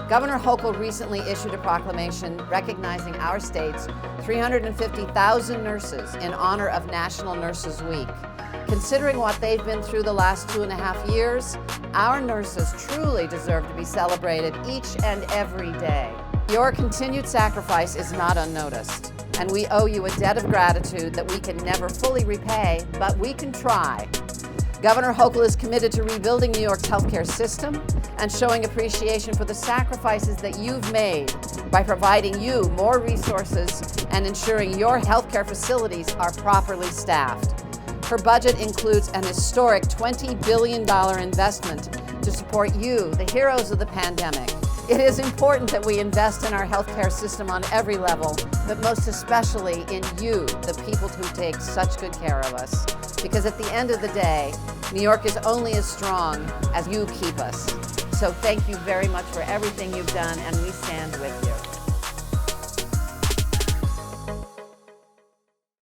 Governor Hochul recently issued a proclamation recognizing our state's 350,000 nurses in honor of National Nurses Week. Considering what they've been through the last 2.5 years, our nurses truly deserve to be celebrated each and every day. Your continued sacrifice is not unnoticed, and we owe you a debt of gratitude that we can never fully repay, but we can try. Governor Hochul is committed to rebuilding New York's healthcare system and showing appreciation for the sacrifices that you've made by providing you more resources and ensuring your healthcare facilities are properly staffed. Her budget includes an historic $20 billion investment to support you, the heroes of the pandemic. It is important that we invest in our healthcare system on every level, but most especially in you, the people who take such good care of us. Because at the end of the day, New York is only as strong as you keep us. So thank you very much for everything you've done, and we stand with you.